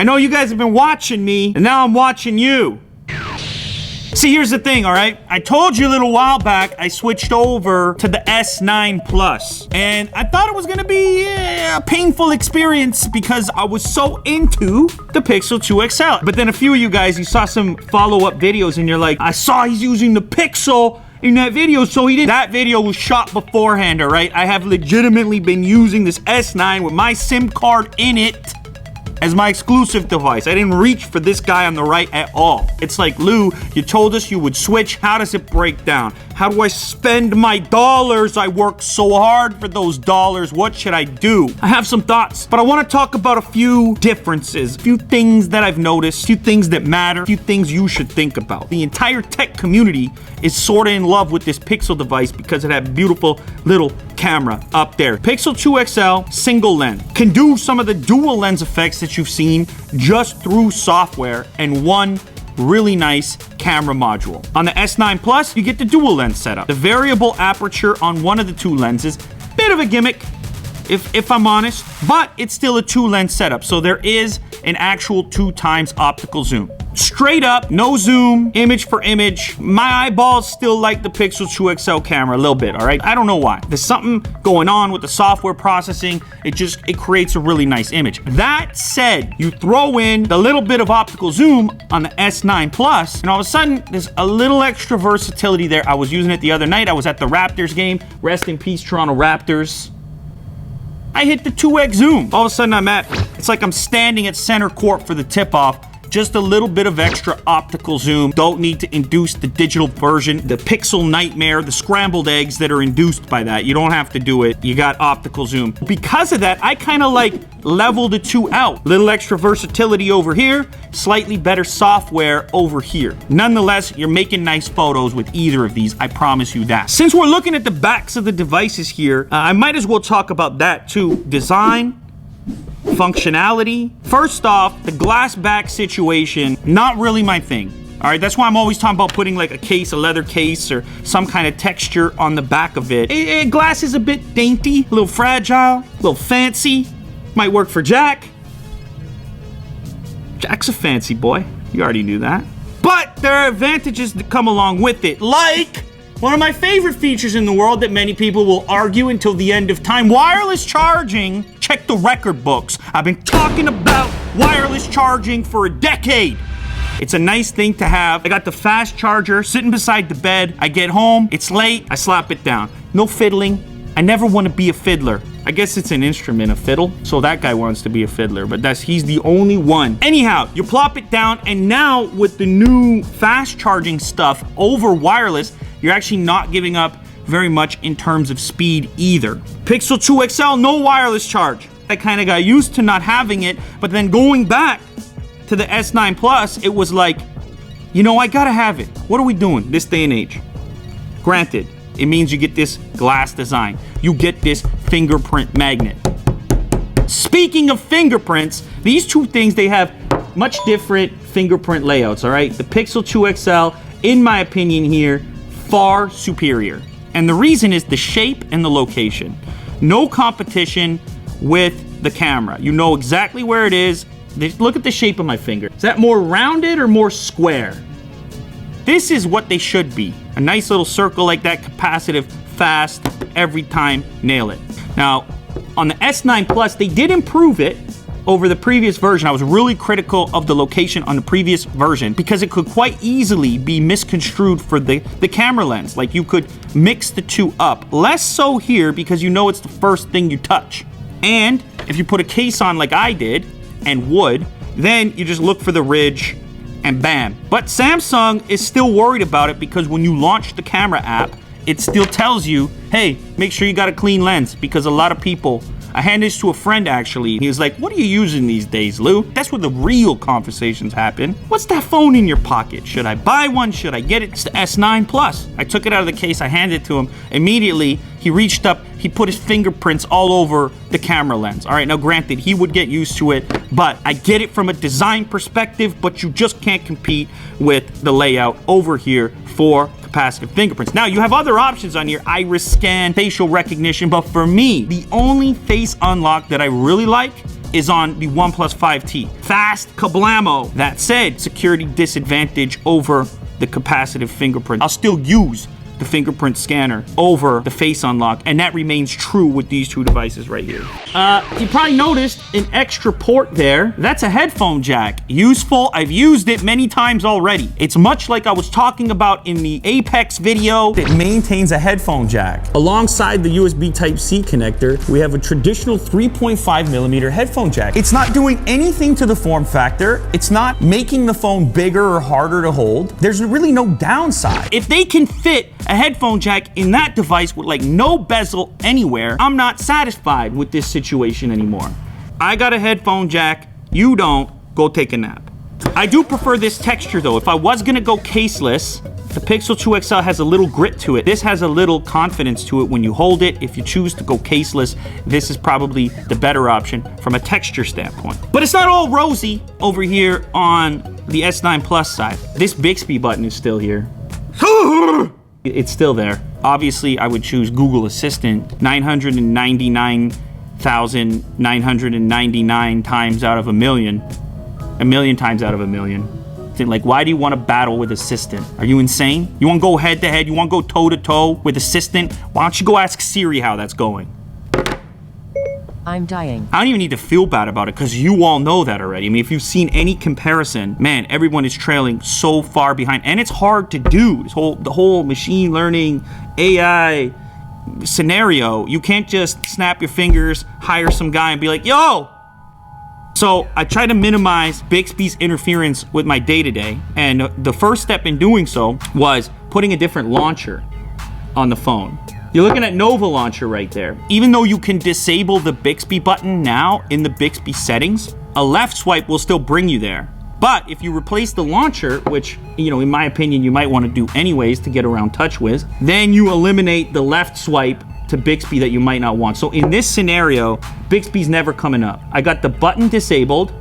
I know you guys have been watching me, and now I'm watching you. See, here's the thing, all right? I told you a little while back I switched over to the S9 Plus, and I thought it was gonna be a painful experience because I was so into the Pixel 2 XL. But then a few of you guys, you saw some follow-up videos, and you're like, I saw he's using the Pixel in that video, so he didn't. That video was shot beforehand, all right? I have legitimately been using this S9 with my SIM card in it as my exclusive device. I didn't reach for this guy on the right at all. It's like, Lou, you told us you would switch. How does it break down? How do I spend my dollars? I worked so hard for those dollars. What should I do? I have some thoughts, but I want to talk about a few differences, a few things that I've noticed, a few things that matter, a few things you should think about. The entire tech community is sort of in love with this Pixel device because it had beautiful little camera up there. Pixel 2 XL, single lens. Can do some of the dual lens effects that you've seen just through software and one really nice camera module. On the S9 Plus, you get the dual lens setup. The variable aperture on one of the two lenses, bit of a gimmick, if I'm honest, but it's still a 2-lens setup, so there is an actual 2x optical zoom. Straight up, no zoom, image for image. My eyeballs still like the Pixel 2 XL camera a little bit, all right? I don't know why. There's something going on with the software processing. It creates a really nice image. That said, you throw in the little bit of optical zoom on the S9 Plus, and all of a sudden, there's a little extra versatility there. I was using it the other night. I was at the Raptors game. Rest in peace, Toronto Raptors. I hit the 2x zoom. All of a sudden, it's like I'm standing at center court for the tip-off. Just a little bit of extra optical zoom. Don't need to induce the digital version, the pixel nightmare, the scrambled eggs that are induced by that. You don't have to do it. You got optical zoom. Because of that, I kind of like level the two out. Little extra versatility over here, slightly better software over here. Nonetheless, you're making nice photos with either of these. I promise you that. Since we're looking at the backs of the devices here, I might as well talk about that too. Design, functionality. First off, the glass back situation, not really my thing. All right, that's why I'm always talking about putting like a case, a leather case, or some kind of texture on the back of it. Glass is a bit dainty, a little fragile, a little fancy. Might work for Jack. Jack's a fancy boy. You already knew that. But there are advantages that come along with it, like one of my favorite features in the world that many people will argue until the end of time, wireless charging. Check the record books. I've been talking about wireless charging for a decade. It's a nice thing to have. I got the fast charger sitting beside the bed. I get home, it's late, I slap it down. No fiddling. I never want to be a fiddler. I guess it's an instrument, a fiddle. So that guy wants to be a fiddler, but he's the only one. Anyhow, you plop it down, and now with the new fast charging stuff over wireless, you're actually not giving up very much in terms of speed either. Pixel 2 XL, no wireless charge. I kind of got used to not having it, but then going back to the S9 Plus, it was like, you know, I gotta have it. What are we doing this day and age? Granted, it means you get this glass design. You get this fingerprint magnet. Speaking of fingerprints, these two things, they have much different fingerprint layouts, all right? The Pixel 2 XL, in my opinion here, far superior. And the reason is the shape and the location. No competition with the camera. You know exactly where it is. Look at the shape of my finger. Is that more rounded or more square? This is what they should be. A nice little circle like that, capacitive, fast, every time, nail it. Now, on the S9 Plus, they did improve it over the previous version. I was really critical of the location on the previous version because it could quite easily be misconstrued for the camera lens. Like you could mix the two up. Less so here because you know it's the first thing you touch. And if you put a case on like I did and would, then you just look for the ridge and bam. But Samsung is still worried about it because when you launch the camera app, it still tells you, hey, make sure you got a clean lens, because a lot of people, I handed this to a friend actually. He was like, what are you using these days, Lou? That's where the real conversations happen. What's that phone in your pocket? Should I buy one? Should I get it? It's the S9 Plus. I took it out of the case, I handed it to him. Immediately, he reached up, he put his fingerprints all over the camera lens. All right, now granted, he would get used to it, but I get it from a design perspective, but you just can't compete with the layout over here for capacitive fingerprints. Now, you have other options on here, iris scan, facial recognition, but for me, the only face unlock that I really like is on the OnePlus 5T. Fast kablamo. That said, security disadvantage over the capacitive fingerprint. I'll still use the fingerprint scanner over the face unlock, and that remains true with these two devices right here. You probably noticed an extra port there. That's a headphone jack. Useful. I've used it many times already. It's much like I was talking about in the Apex video. It maintains a headphone jack. Alongside the USB Type-C connector, we have a traditional 3.5mm headphone jack. It's not doing anything to the form factor. It's not making the phone bigger or harder to hold. There's really no downside. If they can fit a headphone jack in that device with like no bezel anywhere, I'm not satisfied with this situation anymore. I got a headphone jack, you don't, go take a nap. I do prefer this texture though. If I was gonna go caseless, the Pixel 2 XL has a little grit to it. This has a little confidence to it when you hold it. If you choose to go caseless, this is probably the better option from a texture standpoint. But it's not all rosy over here on the S9 Plus side. This Bixby button is still here. It's still there. Obviously, I would choose Google Assistant 999,999 times out of a million times out of a million. Like, why do you want to battle with Assistant? Are you insane? You want to go head to head? You want to go toe to toe with Assistant? Why don't you go ask Siri how that's going? I'm dying. I don't even need to feel bad about it because you all know that already. I mean, if you've seen any comparison, man, everyone is trailing so far behind, and it's hard to do. The whole machine learning AI scenario. You can't just snap your fingers, hire some guy, and be like, "Yo." So I try to minimize Bixby's interference with my day-to-day, and the first step in doing so was putting a different launcher on the phone. You're looking at Nova Launcher right there. Even though you can disable the Bixby button now in the Bixby settings, a left swipe will still bring you there. But if you replace the launcher, which, you know, in my opinion, you might want to do anyways to get around TouchWiz, then you eliminate the left swipe to Bixby that you might not want. So in this scenario, Bixby's never coming up. I got the button disabled,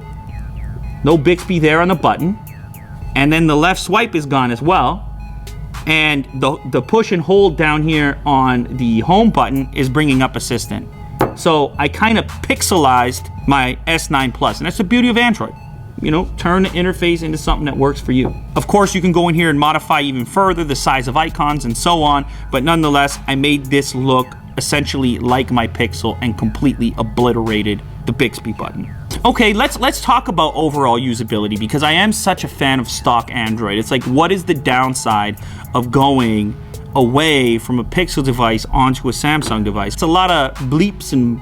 no Bixby there on the button, and then the left swipe is gone as well. And the push and hold down here on the home button is bringing up Assistant. So I kind of pixelized my S9 Plus, and that's the beauty of Android. You know, turn the interface into something that works for you. Of course, you can go in here and modify even further the size of icons and so on, but nonetheless, I made this look essentially like my Pixel and completely obliterated the Bixby button. Okay, let's talk about overall usability, because I am such a fan of stock Android. It's like, what is the downside of going away from a Pixel device onto a Samsung device? It's a lot of bleeps and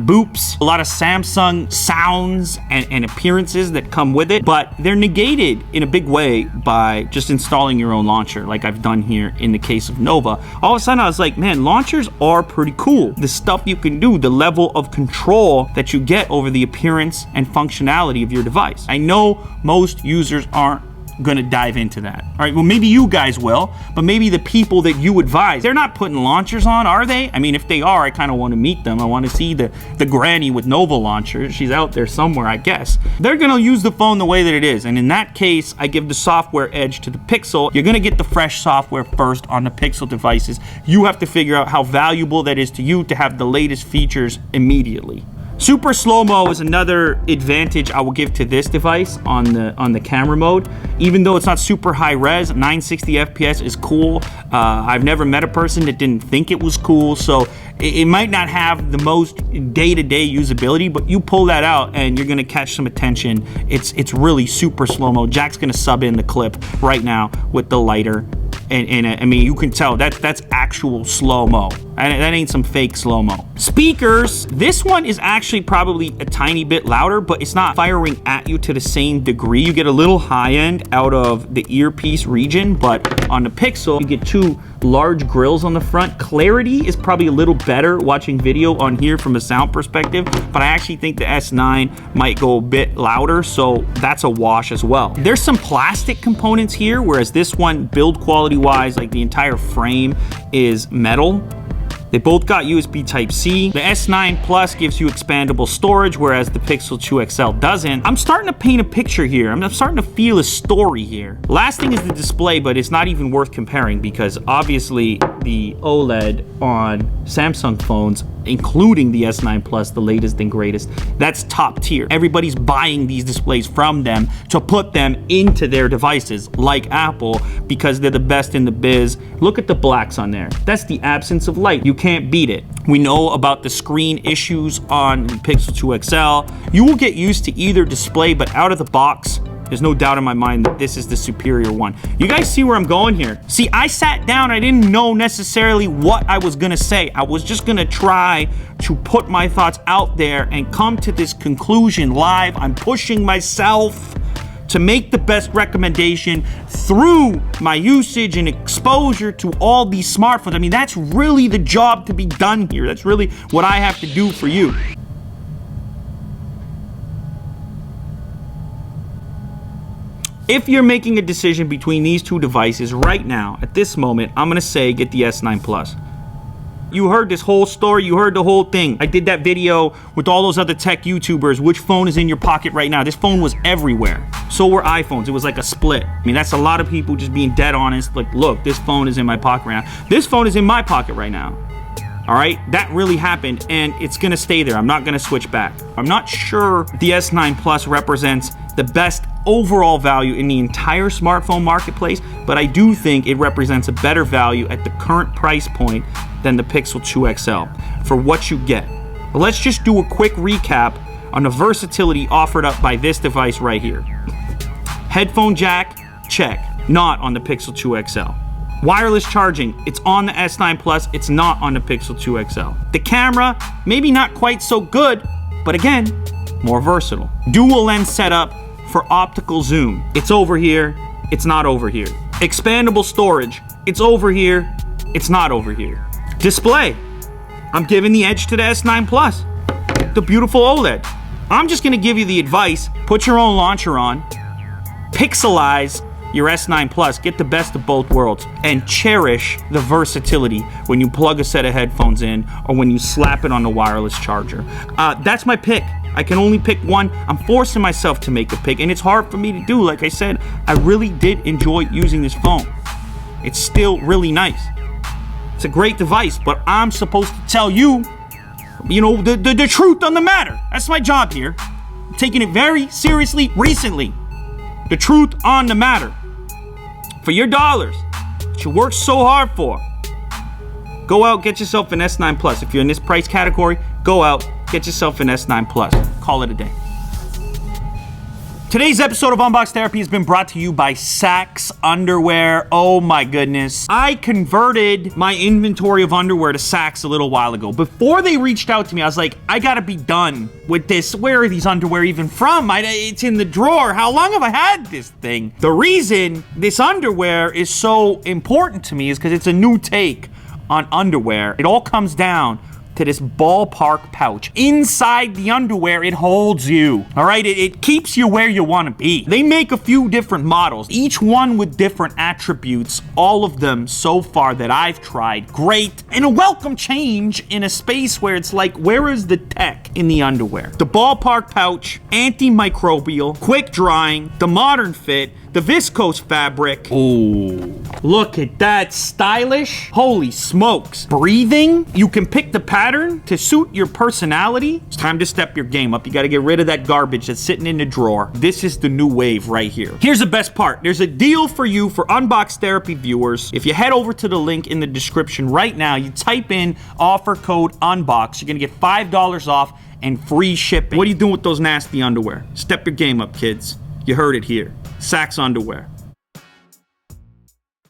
boops, a lot of Samsung sounds and appearances that come with it, but they're negated in a big way by just installing your own launcher, like I've done here in the case of Nova. All of a sudden I was like, man, launchers are pretty cool. The stuff you can do, the level of control that you get over the appearance and functionality of your device. I know most users aren't gonna dive into that. All right, well, maybe you guys will, but maybe the people that you advise, they're not putting launchers on, are they? I mean, if they are, I kind of want to meet them. I want to see the granny with Nova launcher. She's out there somewhere, I guess. They're gonna use the phone the way that it is, and in that case, I give the software edge to the Pixel. You're gonna get the fresh software first on the Pixel devices. You have to figure out how valuable that is to you to have the latest features immediately. Super slow-mo is another advantage I will give to this device on the camera mode. Even though it's not super high res, 960 FPS is cool. I've never met a person that didn't think it was cool, so it might not have the most day-to-day usability, but you pull that out and you're gonna catch some attention. It's really super slow-mo. Jack's gonna sub in the clip right now with the lighter. And I mean, you can tell that's actual slow-mo. That ain't some fake slow-mo. Speakers, this one is actually probably a tiny bit louder, but it's not firing at you to the same degree. You get a little high end out of the earpiece region, but on the Pixel, you get two large grills on the front. Clarity is probably a little better watching video on here from a sound perspective, but I actually think the S9 might go a bit louder, so that's a wash as well. There's some plastic components here, whereas this one, build quality wise, like the entire frame is metal. They both got USB Type-C. The S9 Plus gives you expandable storage, whereas the Pixel 2 XL doesn't. I'm starting to paint a picture here. I'm starting to feel a story here. Last thing is the display, but it's not even worth comparing because obviously the OLED on Samsung phones including the S9 Plus, the latest and greatest. That's top tier. Everybody's buying these displays from them to put them into their devices, like Apple, because they're the best in the biz. Look at the blacks on there. That's the absence of light. You can't beat it. We know about the screen issues on the Pixel 2 XL. You will get used to either display, but out of the box, there's no doubt in my mind that this is the superior one. You guys see where I'm going here? See, I sat down, I didn't know necessarily what I was gonna say. I was just gonna try to put my thoughts out there and come to this conclusion live. I'm pushing myself to make the best recommendation through my usage and exposure to all these smartphones. I mean, that's really the job to be done here. That's really what I have to do for you. If you're making a decision between these two devices right now, at this moment, I'm gonna say get the S9 Plus. You heard this whole story, you heard the whole thing. I did that video with all those other tech YouTubers, which phone is in your pocket right now. This phone was everywhere. So were iPhones, it was like a split. I mean, that's a lot of people just being dead honest, like, look, this phone is in my pocket right now. This phone is in my pocket right now. All right, that really happened, and it's gonna stay there. I'm not gonna switch back. I'm not sure the S9 Plus represents the best overall value in the entire smartphone marketplace, but I do think it represents a better value at the current price point than the Pixel 2 XL for what you get. But let's just do a quick recap on the versatility offered up by this device right here. Headphone jack, check, not on the Pixel 2 XL. Wireless charging, it's on the S9 Plus, it's not on the Pixel 2 XL. The camera, maybe not quite so good, but again, more versatile. Dual lens setup for optical zoom. It's over here, it's not over here. Expandable storage, it's over here, it's not over here. Display, I'm giving the edge to the S9 Plus. The beautiful OLED. I'm just gonna give you the advice, put your own launcher on, pixelize your S9 Plus, get the best of both worlds, and cherish the versatility when you plug a set of headphones in or when you slap it on the wireless charger. That's my pick. I can only pick one. I'm forcing myself to make a pick, and it's hard for me to do. Like I said, I really did enjoy using this phone. It's still really nice. It's a great device, but I'm supposed to tell you, the truth on the matter. That's my job here. I'm taking it very seriously recently. The truth on the matter. For your dollars that you worked so hard for, go out, get yourself an S9 Plus. If you're in this price category, go out, get yourself an S9 Plus. Call it a day. Today's episode of Unbox Therapy has been brought to you by Saxx underwear. Oh my goodness. I converted my inventory of underwear to Saxx a little while ago. Before they reached out to me, I was like, I gotta be done with this. Where are these underwear even from? It's in the drawer. How long have I had this thing? The reason this underwear is so important to me is because it's a new take on underwear. It all comes down to this ballpark pouch. Inside the underwear, it holds you. All right, it keeps you where you want to be. They make a few different models, each one with different attributes. All of them so far that I've tried, great, and a welcome change in a space where it's like, where is the tech in the underwear? The ballpark pouch, antimicrobial, quick drying, the modern fit, the viscose fabric. Ooh, look at that, stylish. Holy smokes. Breathing. You can pick the pattern to suit your personality. It's time to step your game up. You gotta get rid of that garbage that's sitting in the drawer. This is the new wave right here. Here's the best part. There's a deal for you for Unbox Therapy viewers. If you head over to the link in the description right now, you type in offer code UNBOX, you're gonna get $5 off and free shipping. What are you doing with those nasty underwear? Step your game up, kids. You heard it here. Saxx underwear.